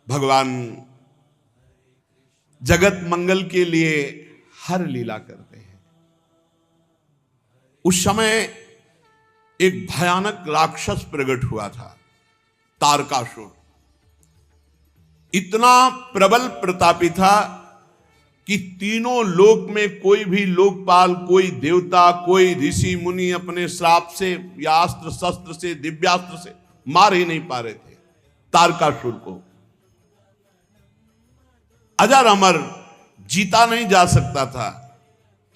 भगवान जगत मंगल के लिए हर लीला करते हैं। उस समय एक भयानक राक्षस प्रकट हुआ था, तारकासुर। इतना प्रबल प्रतापी था कि तीनों लोक में कोई भी लोकपाल, कोई देवता, कोई ऋषि मुनि अपने श्राप से या अस्त्र शस्त्र से, दिव्यास्त्र से मार ही नहीं पा रहे थे तारकासुर को। अजर अमर, जीता नहीं जा सकता था।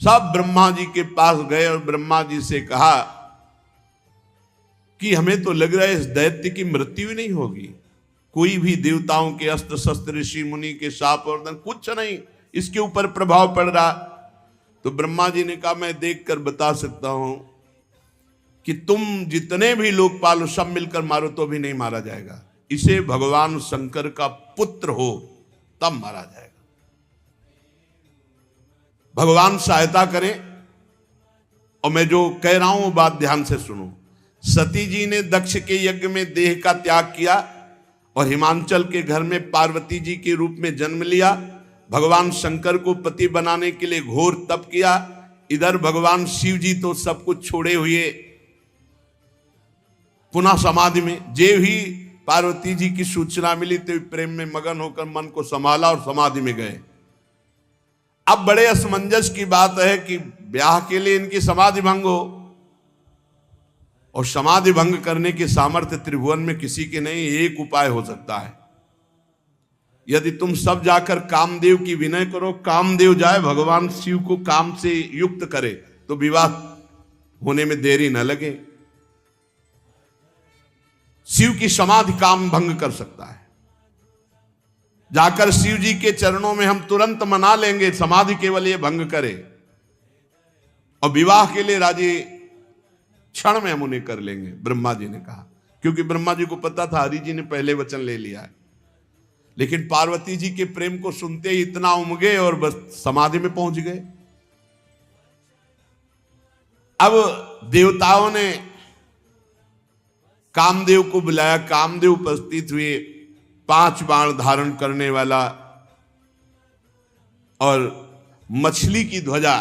सब ब्रह्मा जी के पास गए और ब्रह्मा जी से कहा कि हमें तो लग रहा है इस दैत्य की मृत्यु ही नहीं होगी। कोई भी देवताओं के अस्त्र शस्त्र, ऋषि मुनि के शाप और दंड, कुछ नहीं इसके ऊपर प्रभाव पड़ रहा। तो ब्रह्मा जी ने कहा मैं देखकर बता सकता हूं कि तुम जितने भी लोकपाल सब मिलकर मारो तो भी नहीं मारा जाएगा। इसे भगवान शंकर का पुत्र हो तब मारा जाएगा। भगवान सहायता करें। और मैं जो कह रहा हूं वो बात ध्यान से सुनो। सती जी ने दक्ष के यज्ञ में देह का त्याग किया और हिमांचल के घर में पार्वती जी के रूप में जन्म लिया। भगवान शंकर को पति बनाने के लिए घोर तप किया। इधर भगवान शिव जी तो सब कुछ छोड़े हुए पुनः समाधि में। जे ही पार्वती जी की सूचना मिली तो प्रेम में मगन होकर मन को संभाला और समाधि में गए। अब बड़े असमंजस की बात है कि ब्याह के लिए इनकी समाधि भंग हो, और समाधि भंग करने के सामर्थ्य त्रिभुवन में किसी के नहीं। एक उपाय हो सकता है, यदि तुम सब जाकर कामदेव की विनय करो, कामदेव जाए भगवान शिव को काम से युक्त करे तो विवाह होने में देरी न लगे। शिव की समाधि काम भंग कर सकता है। जाकर शिव जी के चरणों में हम तुरंत मना लेंगे, समाधि केवल ये भंग करे, और विवाह के लिए राजी क्षण में हम उन्हें कर लेंगे। ब्रह्मा जी ने कहा, क्योंकि ब्रह्मा जी को पता था हरि जी ने पहले वचन ले लिया है। लेकिन पार्वती जी के प्रेम को सुनते ही इतना उमगे और बस समाधि में पहुंच गए। अब देवताओं ने कामदेव को बुलाया। कामदेव उपस्थित हुए, 5 बाण धारण करने वाला और मछली की ध्वजा।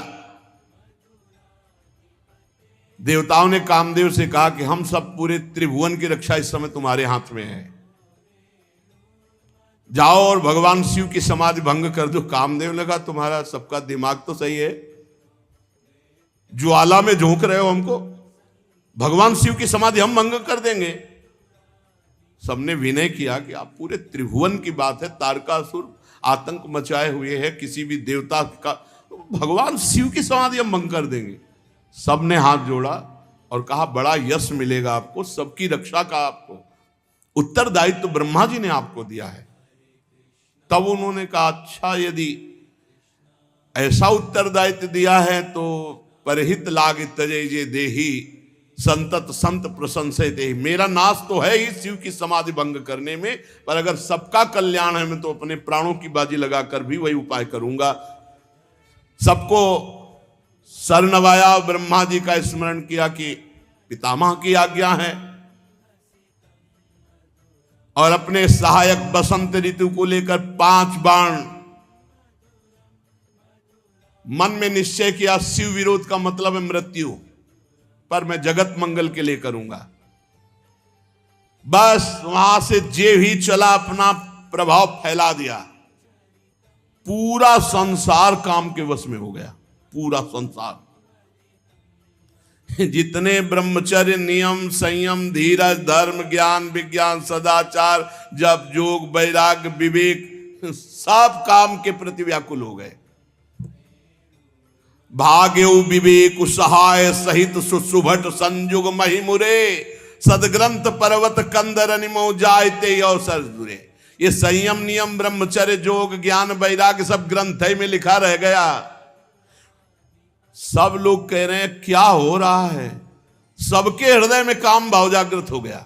देवताओं ने कामदेव से कहा कि हम सब पूरे त्रिभुवन की रक्षा इस समय तुम्हारे हाथ में है, जाओ और भगवान शिव की समाधि भंग कर दो। कामदेव लगा तुम्हारा सबका दिमाग तो सही है, ज्वाला में झोंक रहे हो हमको, भगवान शिव की समाधि हम भंग कर देंगे। सबने विनय किया कि आप पूरे त्रिभुवन की बात है, तारकासुर आतंक मचाए हुए है, किसी भी देवता का, भगवान शिव की समाधि हम भंग कर देंगे। सबने हाथ जोड़ा और कहा बड़ा यश मिलेगा आपको, सबकी रक्षा का आपको उत्तरदायित्व तो ब्रह्मा जी ने आपको दिया है। तब उन्होंने कहा अच्छा, यदि ऐसा उत्तरदायित्व दिया है तो परहित लाग तजय जे देही संतत संत प्रशंसे दे। मेरा नाश तो है ही शिव की समाधि भंग करने में, पर अगर सबका कल्याण है मैं तो अपने प्राणों की बाजी लगाकर भी वही उपाय करूंगा। सबको सर नवाया, ब्रह्मा जी का स्मरण किया कि पितामह की आज्ञा है, और अपने सहायक बसंत ऋतु को लेकर 5 बाण। मन में निश्चय किया शिव विरोध का मतलब है मृत्यु, पर मैं जगत मंगल के लिए करूंगा। बस वहां से जे ही चला अपना प्रभाव फैला दिया। पूरा संसार काम के वश में हो गया, पूरा संसार। जितने ब्रह्मचर्य, नियम, संयम, धीरज, धर्म, ज्ञान, विज्ञान, सदाचार, जप, योग, वैराग्य, विवेक, सब काम के प्रति व्याकुल हो गए। भाग्यो विवेक सहाय सहित सुसुभट संयुग महिमुरे, सदग्रंथ पर्वत कंदर निमो जायते अवसर दुरे। ये संयम, नियम, ब्रह्मचर्य, योग, ज्ञान, वैराग्य सब ग्रंथ में लिखा रह गया। सब लोग कह रहे हैं क्या हो रहा है, सबके हृदय में काम भाव जागृत हो गया।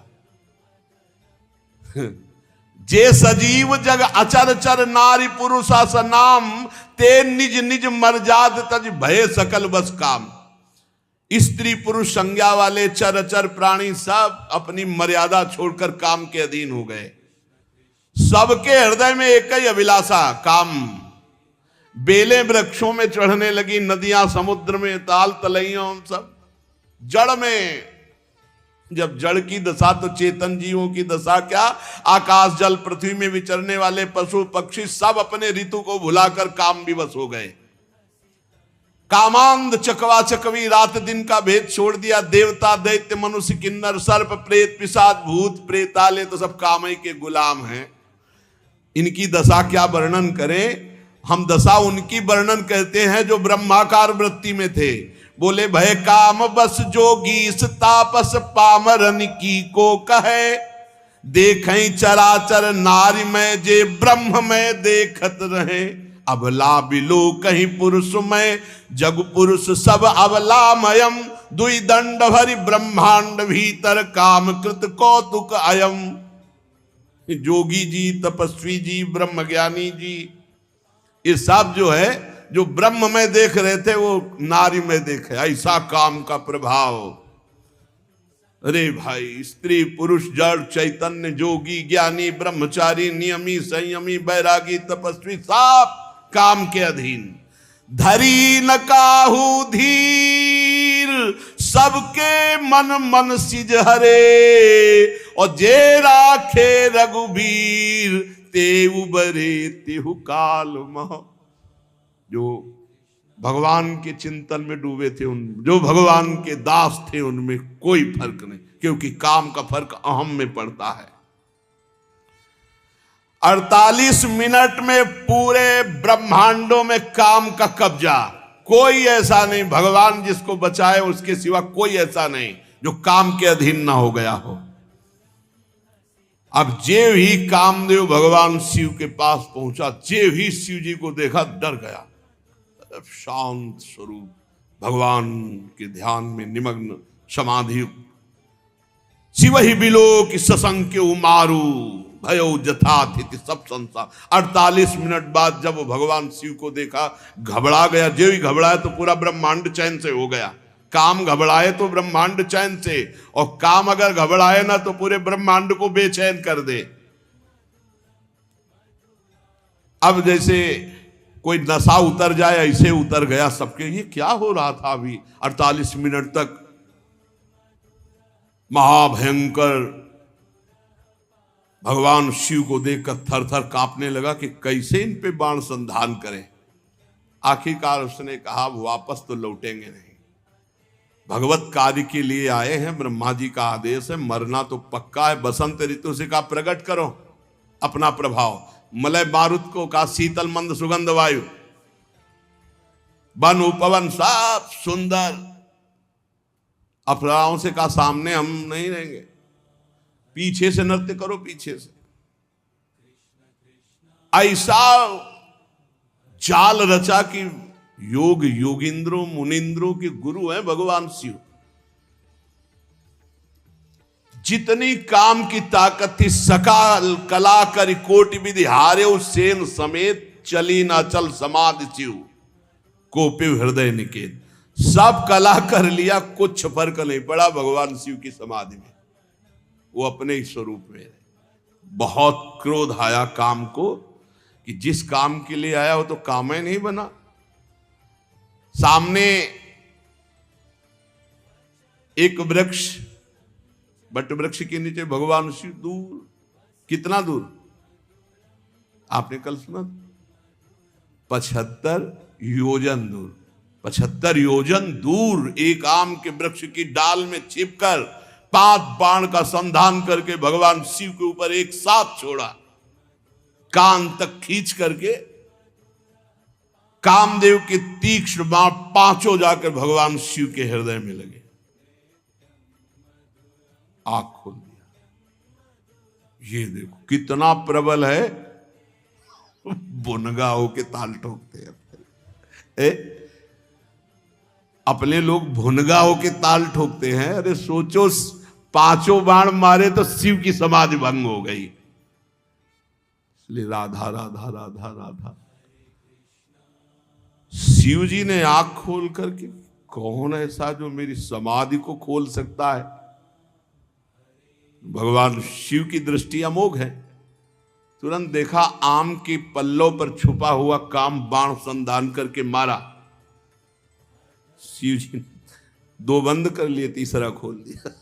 जे सजीव जग अचर चर नारी पुरुषा नाम, ते निज निज मर्याद तज भय सकल बस काम। स्त्री पुरुष संज्ञा वाले चर चर प्राणी सब अपनी मर्यादा छोड़कर काम के अधीन हो गए। सबके हृदय में एक ही अभिलाषा, काम। बेलें वृक्षों में चढ़ने लगी, नदियां समुद्र में, ताल तलैयों सब जड़ में। जब जड़ की दशा तो चेतन जीवों की दशा क्या, आकाश जल पृथ्वी में विचरने वाले पशु पक्षी सब अपने ऋतु को भुलाकर काम विवश हो गए। कामांध चकवा चकवी, रात दिन का भेद छोड़ दिया। देवता दैत्य मनुष्य किन्नर सर्प प्रेत पिशाच भूत प्रेताले तो सब काम ही के गुलाम हैं। इनकी दशा क्या वर्णन करें। हम दशा उनकी वर्णन करते हैं जो ब्रह्माकार वृत्ति में थे। बोले भय काम बस जोगी तापस पामरन की को कहे, देखें चराचर नारी में जे ब्रह्म में देखत रहे। अबला बिलो कहीं पुरुष में जग पुरुष सब अबलामयम, दुई दंड भरी ब्रह्मांड भीतर काम कृत कौतुक अयम। जोगी जी, तपस्वी जी, ब्रह्म ज्ञानी जी, ये सब जो है जो ब्रह्म में देख रहे थे वो नारी में देखे। ऐसा काम का प्रभाव। अरे भाई, स्त्री पुरुष जड़ चैतन्य जोगी ज्ञानी ब्रह्मचारी नियमी संयमी बैरागी तपस्वी सब काम के अधीन। धरी न काहू धीर सबके मन मन सिज हरे, और जे राखे रघुबीर ते उबरे तेहु काल मह। जो भगवान के चिंतन में डूबे थे, उन जो भगवान के दास थे, उनमें कोई फर्क नहीं, क्योंकि काम का फर्क अहम में पड़ता है। 48 मिनट में पूरे ब्रह्मांडों में काम का कब्जा। कोई ऐसा नहीं, भगवान जिसको बचाए उसके सिवा कोई ऐसा नहीं जो काम के अधीन ना हो गया हो। अब जे ही कामदेव भगवान शिव के पास पहुंचा, जे ही शिव जी को देखा डर गया। शांत स्वरूप भगवान के ध्यान में निमग्न समाधि। शिव ही बिलो की ससंख्य उमारू भयो जथातिथि सब संसार। 48 मिनट बाद जब वो भगवान शिव को देखा, घबरा गया। जो ही घबराया तो पूरा ब्रह्मांड चैन से हो गया। काम घबराए तो ब्रह्मांड चैन से, और काम अगर घबराए ना तो पूरे ब्रह्मांड को बेचैन कर दे। अब जैसे कोई नशा उतर जाए ऐसे उतर गया सबके। ये क्या हो रहा था अभी 48 मिनट तक। महाभयंकर भगवान शिव को देखकर थर थर कांपने लगा कि कैसे इन पे बाण संधान करें। आखिरकार उसने कहा वापस तो लौटेंगे नहीं, भगवत कार्य के लिए आए हैं, ब्रह्मा जी का आदेश है, मरना तो पक्का है। बसंत ऋतु से कहा प्रकट करो अपना प्रभाव। मलय मारुत को कहा शीतल मंद सुगंध वायु, वन उपवन सब सुंदर। अप्सराओं से कहा सामने हम नहीं रहेंगे, पीछे से नृत्य करो, पीछे से। ऐसा जाल रचा कि योग योगिंद्रों मुनिंद्रों के गुरु हैं भगवान शिव। जितनी काम की ताकत थी, सकाल कला कर कोटि विधि हारे सेन समेत, चली ना चल समाधि शिव कोपिव हृदय निकेत। सब कला कर लिया, कुछ फर्क नहीं पड़ा भगवान शिव की समाधि में। वो अपने ही स्वरूप में। बहुत क्रोध आया काम को कि जिस काम के लिए आया वो तो काम ही नहीं बना। सामने एक वृक्ष, बट वृक्ष के नीचे भगवान शिव दूर। कितना दूर आपने कल सुना? 75 योजन दूर। 75 योजन दूर एक आम के वृक्ष की डाल में छिपकर 5 बाण का संधान करके भगवान शिव के ऊपर एक साथ छोड़ा। कान तक खींच करके कामदेव के तीक्ष्ण बाण 5 जाकर भगवान शिव के हृदय में लगे। आंख खोल दिया। ये देखो कितना प्रबल है। बुनगा होके ताल ठोकते हैं। अपने लोग भुनगा होके ताल ठोकते हैं। अरे सोचो 5 बाण मारे तो शिव की समाधि भंग हो गई। इसलिए राधा राधा राधा राधा। शिव जी ने आंख खोल करके, कौन ऐसा जो मेरी समाधि को खोल सकता है? भगवान शिव की दृष्टि अमोघ है। तुरंत देखा आम की पल्लों पर छुपा हुआ काम बाण संधान करके मारा। शिव जी ने 2 बंद कर लिए, तीसरा खोल दिया।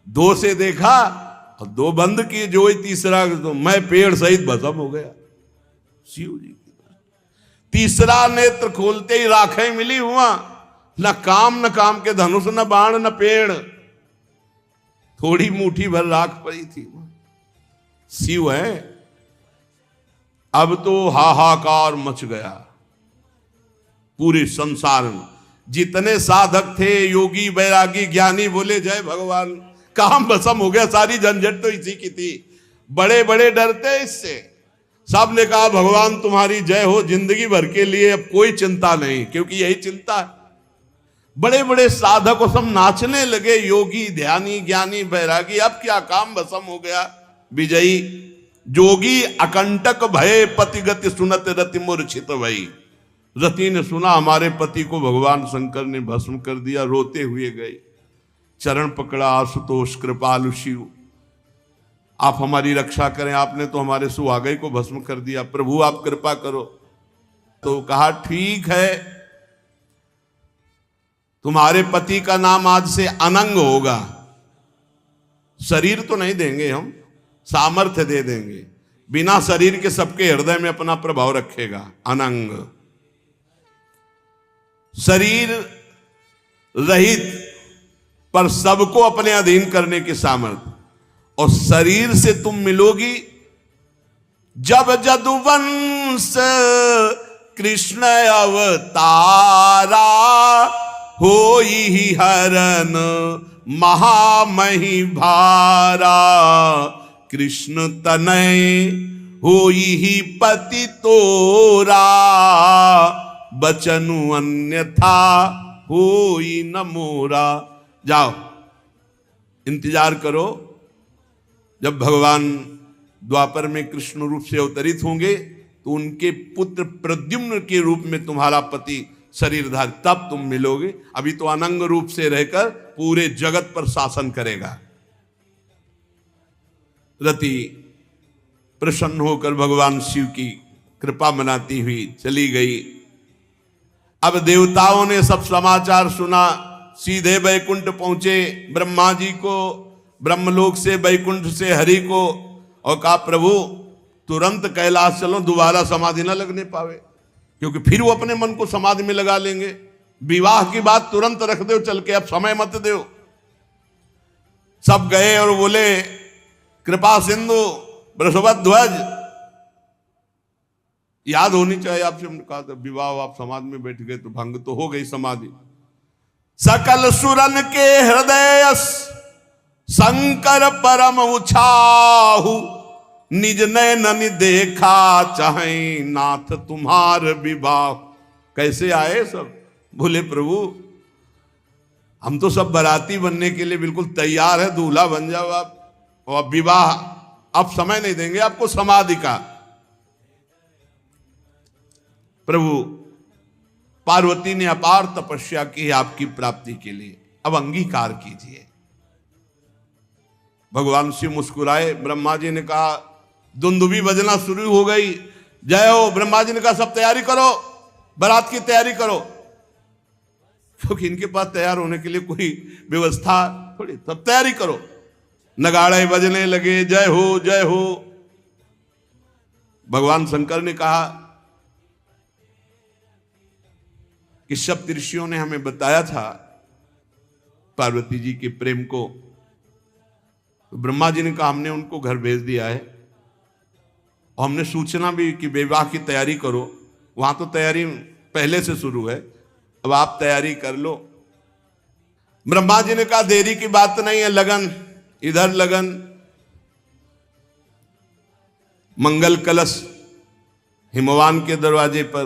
2 से देखा और 2 बंद किए, जो ही तीसरा तो मैं पेड़ सहित भस्म हो गया। शिव जी की तीसरा नेत्र खोलते ही राखें मिली हुआ, न काम के धनुष, न बाण, न पेड़, थोड़ी मुट्ठी भर राख पड़ी थी। शिव है। अब तो हाहाकार मच गया पूरे संसार में। जितने साधक थे, योगी बैरागी ज्ञानी, बोले जय भगवान, काम भस्म हो गया। सारी झंझट तो इसी की थी। बड़े बड़े डरते इससे। सब ने कहा भगवान तुम्हारी जय हो, जिंदगी भर के लिए अब कोई चिंता नहीं, क्योंकि यही चिंता है। बड़े बड़े साधक सब नाचने लगे, योगी, ध्यानी, ज्ञानी, बैरागी। अब क्या, काम भस्म हो गया। विजयी जोगी अकंटक भय पति गति सुनत रति मूर्छित भई। रति ने सुना हमारे पति को भगवान शंकर ने भस्म कर दिया, रोते हुए गए, चरण पकड़ा, आशुतोष कृपालु शिव आप हमारी रक्षा करें, आपने तो हमारे सुहागई को भस्म कर दिया, प्रभु आप कृपा करो। तो कहा ठीक है, तुम्हारे पति का नाम आज से अनंग होगा। शरीर तो नहीं देंगे हम, सामर्थ्य दे देंगे, बिना शरीर के सबके हृदय में अपना प्रभाव रखेगा। अनंग, शरीर रहित पर सबको अपने अधीन करने की सामर्थ्य। और शरीर से तुम मिलोगी जब जदुवंश कृष्ण अवतारा, होई ही हरन महामही भारा। कृष्ण तनय होई ही पति तोरा, बचनु अन्यथा होई न मोरा। जाओ इंतजार करो, जब भगवान द्वापर में कृष्ण रूप से अवतरित होंगे तो उनके पुत्र प्रद्युम्न के रूप में तुम्हारा पति शरीरधारी, तब तुम मिलोगे। अभी तो अनंग रूप से रहकर पूरे जगत पर शासन करेगा। रति प्रसन्न होकर भगवान शिव की कृपा मनाती हुई चली गई। अब देवताओं ने सब समाचार सुना, सीधे बैकुंठ पहुंचे। ब्रह्मा जी को ब्रह्मलोक से, बैकुंठ से हरि को, और कहा प्रभु तुरंत कैलाश चलो, दोबारा समाधि न लगने पावे, क्योंकि फिर वो अपने मन को समाधि में लगा लेंगे। विवाह की बात तुरंत रख दो चल के, अब समय मत दो। सब गए और बोले कृपा सिंधु वृषभध्वज, याद होनी चाहिए आपसे। हमने कहा था विवाह, आप समाधि में बैठ गए तो भंग तो हो गई समाधि। सकल सुरन के हृदय शंकर परम उछाहु, निज नैन देखा चाहे नाथ तुम्हार विवाह। कैसे आए सब? बोले प्रभु हम तो सब बराती बनने के लिए बिल्कुल तैयार है, दूल्हा बन जाओ आप, और विवाह अब समय नहीं देंगे आपको समाधि का। प्रभु पार्वती ने अपार तपस्या की आपकी प्राप्ति के लिए, अब अंगीकार कीजिए। भगवान शिव मुस्कुराए। ब्रह्मा जी ने कहा, दुंदुभी बजना शुरू हो गई, जय हो। ब्रह्मा जी ने कहा सब तैयारी करो, बारात की तैयारी करो, क्योंकि इनके पास तैयार होने के लिए कोई व्यवस्था थोड़ी, सब तैयारी करो। नगाड़े बजने लगे, जय हो जय हो। भगवान शंकर ने कहा कि सप्त ऋषियों ने हमें बताया था पार्वती जी के प्रेम को, तो ब्रह्मा जी ने कहा हमने उनको घर भेज दिया है, और हमने सूचना भी कि विवाह की तैयारी करो। वहां तो तैयारी पहले से शुरू है, अब आप तैयारी कर लो। ब्रह्मा जी ने कहा देरी की बात नहीं है, लगन इधर लगन। मंगल कलश हिमवान के दरवाजे पर,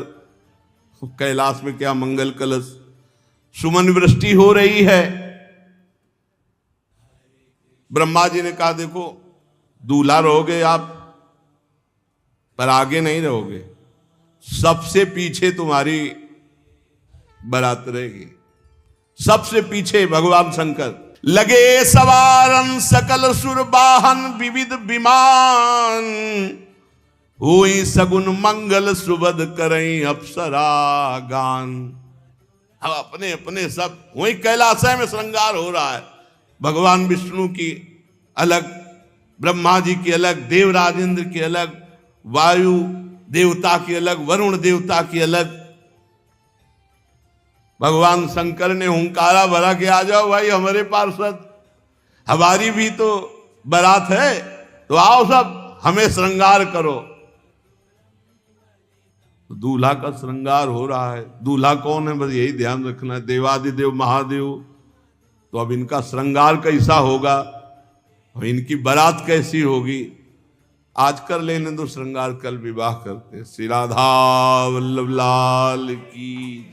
कैलाश में क्या मंगल कलश, सुमन वृष्टि हो रही है। ब्रह्मा जी ने कहा देखो दूल्हा रहोगे आप, पर आगे नहीं रहोगे, सबसे पीछे तुम्हारी बारात रहेगी, सबसे पीछे भगवान शंकर। लगे सवारन सकल सुर बाहन विविध विमान, हुई सगुन मंगल सुबद करई अप्सरा गान। अब अपने अपने सब वही कैलाशय में श्रृंगार हो रहा है। भगवान विष्णु की अलग, ब्रह्मा जी की अलग, देवराज इंद्र की अलग, वायु देवता की अलग, वरुण देवता की अलग। भगवान शंकर ने हुंकारा भरा कि आ जाओ भाई हमारे पार्षद, हमारी भी तो बारात है, तो आओ सब हमें श्रृंगार करो। दूल्हा का श्रृंगार हो रहा है। दूल्हा कौन है, बस यही ध्यान रखना है, देवादिदेव महादेव। तो अब इनका श्रृंगार कैसा होगा, और इनकी बारात कैसी होगी, आज कर लेने दो श्रृंगार, कल विवाह करते। श्री राधा वल्लभ लाल की।